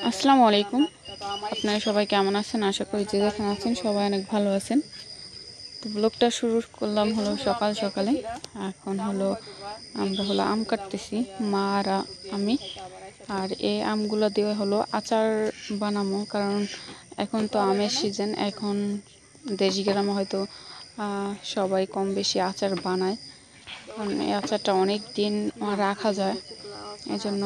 আসসালামু আলাইকুম। আপনারা সবাই কেমন আছেন? আশা করি যে যেখানে আছেন সবাই অনেক ভালো আছেন। তো ব্লগটা শুরু করলাম হলো সকাল সকালে। এখন আমরা আম কাটতেছি, মা আর আমি। আর এই আমগুলো দিয়ে আচার বানাবো, কারণ এখন তো আমের সিজন। এখন দেশ গ্রামে হয়তো সবাই কম বেশি আচার বানায়, কারণ এই আচারটা অনেক দিন রাখা যায়, এজন্য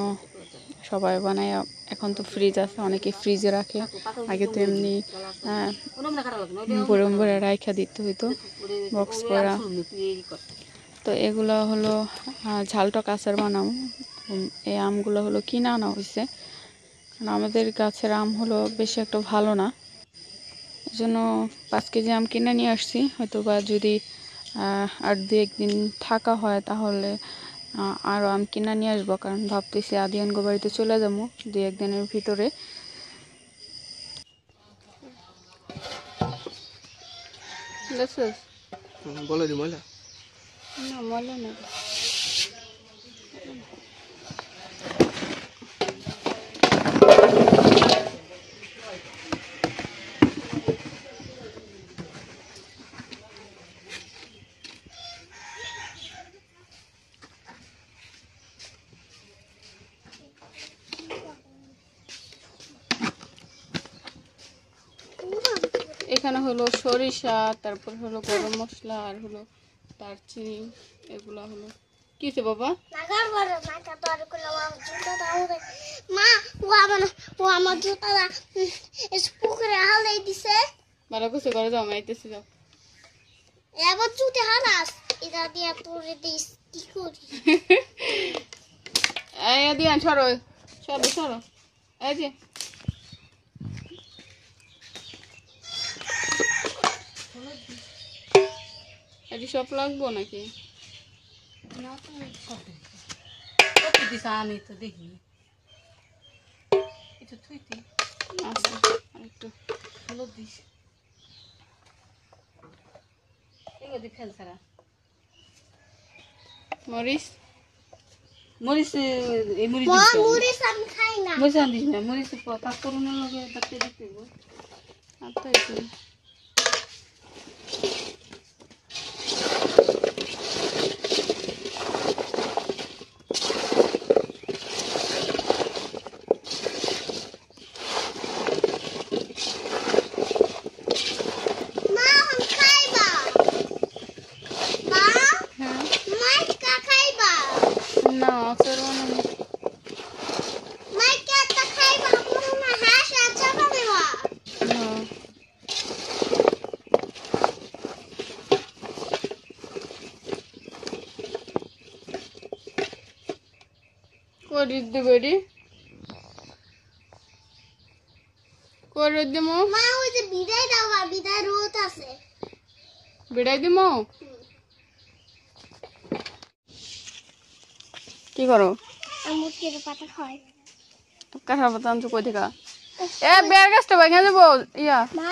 সবাই বানায়। এখন তো ফ্রিজ আছে, অনেকে ফ্রিজে রাখে। আগে তো এমনি বরম ভরে রাখা দিতে হইতো বক্স করা। তো এগুলো ঝালটক আচার বানাও। এই আমগুলো কিনে আনা হয়েছে, কারণ আমাদের গাছের আম বেশি একটা ভালো না, এই জন্য 5 কেজি আম কিনে নিয়ে আসছি। হয়তো বা যদি আর 2-1 দিন থাকা হয় তাহলে আরও আম কিনে নিয়ে আসবো, কারণ ভাবতেছি আদিয়ানগো বাড়িতে চলে যাবো 2-1 দিনের ভিতরে। বলে দি ময়লা না, ময়লা না। এখানে সরিষা, তারপর গরম মশলা, আর দারচিনি। এগুলো কি হচ্ছে বাবা? ভালো কিছু করে যাও, মাইতেছি যাও। এবার জুতে হারাস এটা দিয়া পরে দিস কি করি? এই দিয়া সরো সরো সরো, এই যে এটি সব লাগবো নাকি? আমি তো দেখি এটা থুইতে আচ্ছা, আরেকটু হলুদ দিস এগুলো ফেল ছাড়া মরিচ। মরিচ এই মরিচ মরিচ আমি খাই না, মরিচ আনিস না, মরিচ পাঁচফোড়নের লগে তাতে দিতে হবে। আচ্ছা, করে দেবে করে দেবো। মা ওই যে বিদায় দাও, বিদায় রোদ আছে, বিদায় দিমো। কি করো? মুরগির পাতা খাই। কাঁঠাল পাতা আনছো কই থেকে? এ বের গাছটা ভেঙে দেবো। ইয়া মা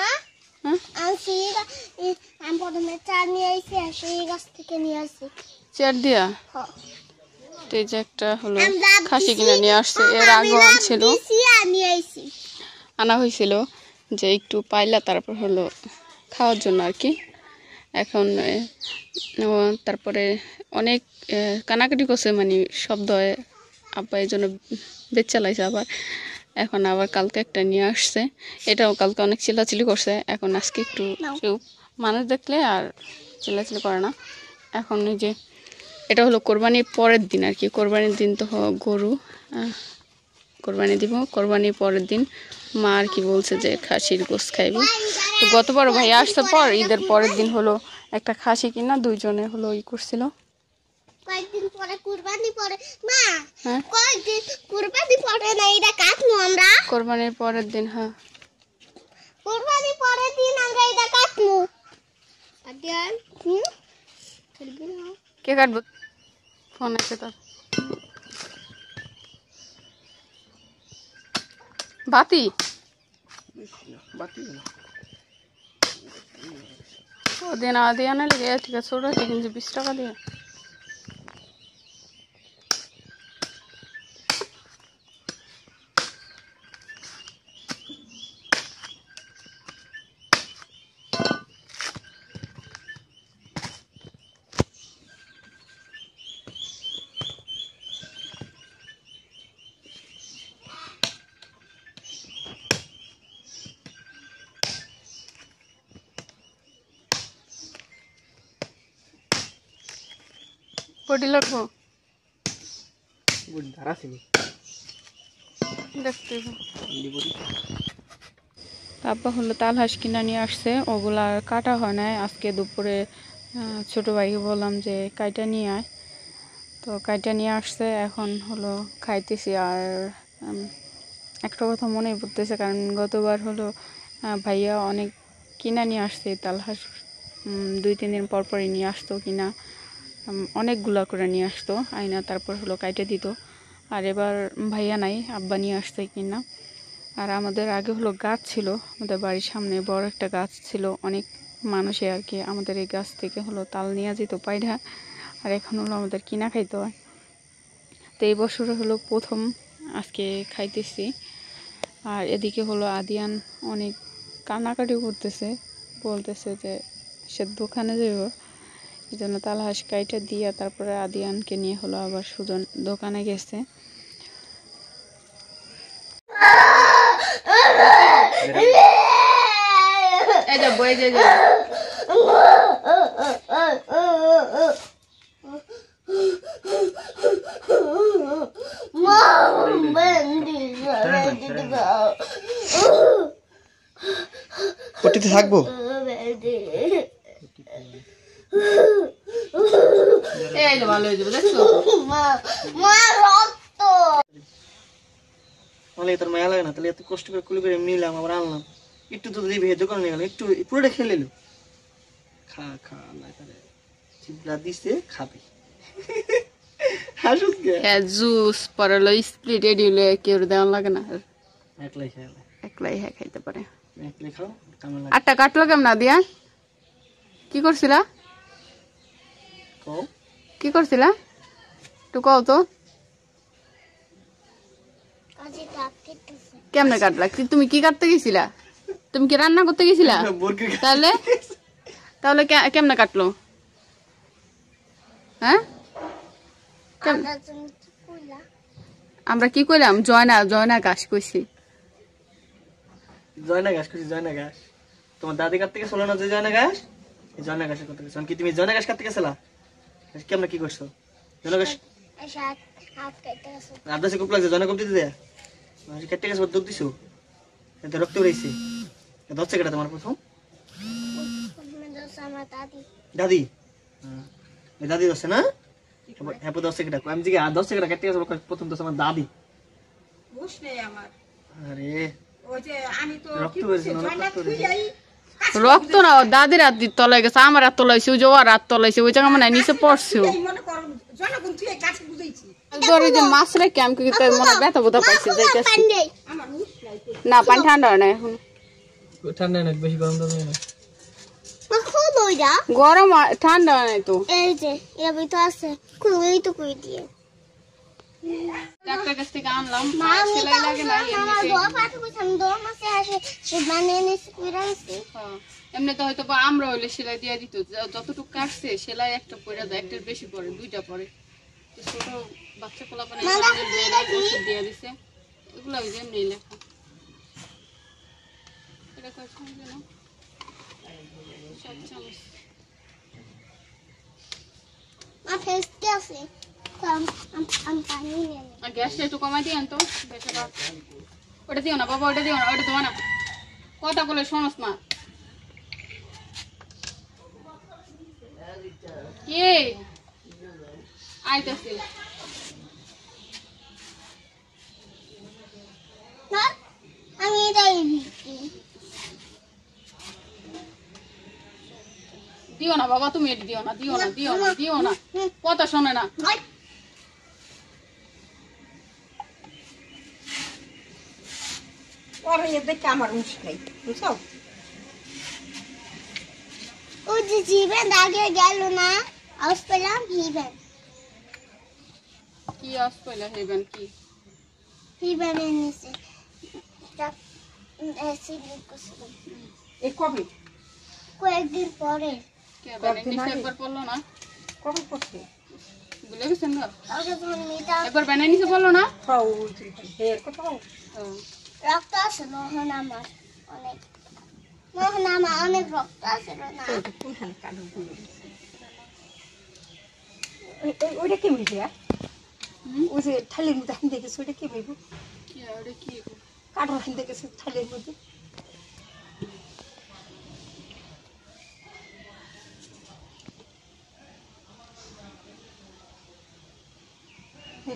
আমি প্রথমে চার নিয়ে আইছি, সেই গাছ থেকে নিয়ে আসছি। চেয়ার দিয়া? এই যে একটা খাসি কিনে নিয়ে আসছে, এর আগে আনছিল, আনা হয়েছিল যে একটু পাইলা, তারপর খাওয়ার জন্য আর কি। এখন তারপরে অনেক কানাকাটি করছে, মানে শব্দ হয়, আব্বা এই জন্য বেচা লাইছে আবার। এখন আবার কালকে একটা নিয়ে আসছে, এটাও কালকে অনেক চিল্লাচিল্লি করছে। এখন আজকে একটু চুপ, মানুষ দেখলে আর চিল্লাচিল্লি করে না। এখন এই যে এটা কোরবানির পরের দিন আর কি। কোরবানির দিন তো গরু কোরবানি দিব, কোরবানির পরের দিন মা আর কি বলছে যে খাসির গোশত খাইব। তো গতবার ভাই আসতে পর ঈদের পরের দিন একটা খাসি কিনা দুইজনে ই করছিল। কয়েকদিন পরে কুরবানি পরে মা, হ্যাঁ কয়েকদিন কুরবানি পরে না, এটা কাটমু আমরা কুরবানির পরের দিন। হ্যাঁ, কুরবানির পরের দিন আমরা এটা কাটমু। আদিয়ান খেলবি না? কে কাটবো? ফোন আছে তোর? বাতি বাতি ওদিন আদিয়ান লেগে ঠিক আছে, ছোট আছে কিন্তু 20 টাকা দিয়ে। পটি লাগবো বুড়ি ধারা ছিল দেখতে তারপর হলো তাল হাঁস কিনা নিয়ে আসছে, ওগুলা আর কাটা হয় নাই। আজকে দুপুরে ছোট ভাইকে বললাম যে কাইটা নিয়ে আয়, তো কাইটা নিয়ে আসছে। এখন হলো খাইতেছি। আর একটা কথা মনে পড়তেছে, কারণ গতবার হলো ভাইয়া অনেক কিনা নিয়ে আসছে তাল হাঁস, 2-3 দিন পর পরই নিয়ে আসতো কিনা, অনেকগুলা করে নিয়ে আসতো আইনা, তারপর হলো কাইটে দিত। আর এবার ভাইয়া নাই, আব্বা নিয়ে আসছে কিনা। আর আমাদের আগে হলো গাছ ছিল, আমাদের বাড়ির সামনে বড় একটা গাছ ছিল, অনেক মানুষে আর কি আমাদের এই গাছ থেকে হলো তাল নিয়ে যেত পায়রা। আর এখন হলো আমাদের কিনা খাইতে হয়। তো এই বছরে হলো প্রথম আজকে খাইতেছি। আর এদিকে হলো আদিয়ান অনেক কান্নাকাটি করতেছে, বলতেছে যে সে দোকানে যাব, এই জন্য তাল হাঁস কাইটা দিয়া তারপরে আদিয়ানকে নিয়ে হলো আবার সুজন দোকানে গেছে। এই যে বই যে পটিতে থাকবো এই যে ভালো হয়ে যাবে দেখছো তাহলে তোর মায়া লাগে না? তাহলে এত কষ্ট করে কুলি করে নিলাম, আবার আনলাম, একটু তো দিবি, দোকানে নিয়ে গেল, একটু পুরোটা খেলে নিল। খা খা আল্লাহ তাহলে চিপলা দিছে, খাবি। হাসুস কে? জুস পরে হলো স্প্লিট রেডি হলে কেউ দেওয়া লাগে না, একলাই খেলে একলাই হ্যাঁ খাইতে পারে। একলাই খাও, কেমন লাগে? আটটা কাটলো কেমন দিয়া? কি করছিলা? কও কি করছিলা একটু কও তো। কেমনে কাটলা? তুমি কি কাটতে গেছিলা? তুমি কি রান্না করতে গেছিলা? তাহলে তাহলে কেমনে কাটলো? হ্যাঁ আমরা কি কইলাম? জয়না ঘাস কইছি। জয়না ঘাস কইছি, জয়না ঘাস। তোমার দাদি কাটতে গেছিল না যে জয়না ঘাস, এই জয়না ঘাসের কথা গেছো কি? তুমি জয়না ঘাস কাটতে গেছিলা? কেমনে কি করছো? জয়না ঘাস আদাসে কুপ লাগছে, জয়না কুপ দিতে দেয়া কেটে গেছে, দুধ দিছো, এতে রক্ত বেরিয়েছে। দশটা কেটে তোমার প্রথম দাদি, ওই দাদি দশে না? হ্যাঁ 10 কেটে আমি জিজ্ঞে 10 কেটে কেটে গেছে প্রথম দশ আমার দাদি। আরে রক্ত বেরিয়েছে না? রক্ত না, দাদির হাত তলায় গেছে, আমার হাত তলাইছে, ওই যে ওর হাত তলাইছে, ওই জায়গা মানে নিচে পড়ছে। মাছ রেখে আমি মনে ব্যথা বোধা পাইছে না, পানি ঠান্ডা হয় না এখন, ঠান্ডা না বেশি গরম দাও না, গরম ঠান্ডা হয় নাই তো। ডাক্তার কাছ থেকে আনলাম, সেলাই লাগে না এমনি তো হয়তো আমরা হইলে সেলাই দিয়ে দিত, যতটুকু কাটছে সেলাই একটা পরে যায়, একটার বেশি পরে, 2টা পরে। ছোট বাচ্চা পোলা পানে ওষুধ দিয়ে দিছে, এগুলো এমনি লেখা। এটা কয় চামচ যেন? 7 চামচ। গ্যাসটা একটু কমাই দিয়েন তো, ওটা দিও না বাবা, ওটা দিও না, ওটা দেবো না, কথা বলে শোনস না। কি আইতাছি দিও না বাবা, তুমি এটা দিও না, দিও না, দিও না, দিও না, কথা শোনে না। দেখে আমার মুশকিল বুঝছো? ও যে জীবন আগে গেল না, আজ পেলাম হিবেন। কি আজ পয়লা হেবেন? কি হিবেন এনেছে অ্যাসিড করছিলাম এই কবে? কয়েকদিন পরে। কে বানাইছে? একবার পড়লো না, কবে করছে? ভুলে গেছেন না? আগে যখন মিটা একবার বানাইছে বললো না? খাও এর কথা রক্ত আছে নহন আমার অনেক, নহন আমার অনেক রক্ত আছে না। কোনখানে কাটো ওইটা কেমন দিয়া ওই যে থালির মধ্যে হান দেখেছে ওইটা কেমন কি ওটা কি কাঠের হান দেখেছে থালির মধ্যে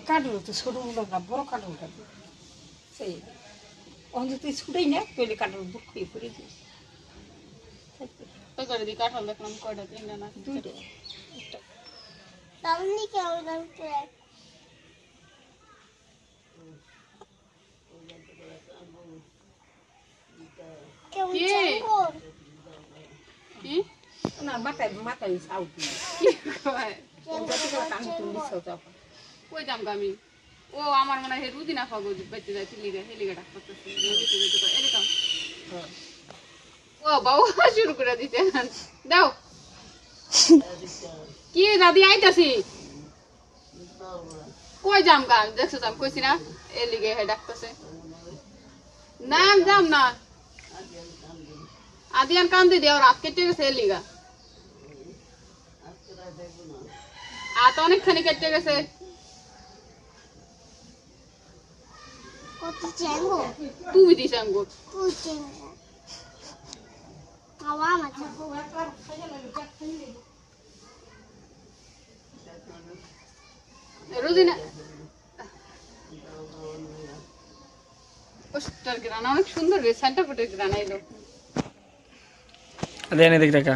কাঠের তো ছোট মুখটা বড় কাঠের মুখটা সেই অন্তত তুই ছুটেই না তৈলে কাঠের বুক খেয়ে পড়ে দিস ওই করে দিই কাঁঠাল দেখলাম কয়টা তিনটা না দুইটা তাহলে কেমন লাগছে কেমন কি? চাঙ্গর কি ওনার মাথায় মাথায় সাউথ কি কয়? যাতে করে টান তুলি সাউথ কই যাম গো আমি ও আমার মনে হয় রুদিনা খাবো বাইতে যায় তিলিগা হেলিগা ডাক করতেছে নদীতে যেতে পারে এরকম ও বাবু শুরু করে দিতে দাও কি দাদি আইতাছি কই যাম গা দেখছো যাম কইছি না এলিগে হে ডাকতেছে না আমি যাম না আদিয়ান কান্দি দেও রাত কেটে গেছে এলিগা তো অনেকখানি কেটে গেছে কত চাঙ্গর তুমি দিস আঙ্গুর তুই চাঙ্গর বাবা আমার চাঙ্গর রোজিনা পোস্টার গ্রানা অনেক সুন্দর রে সেন্টার ফুটের গ্রানা এলো দেখ দেখা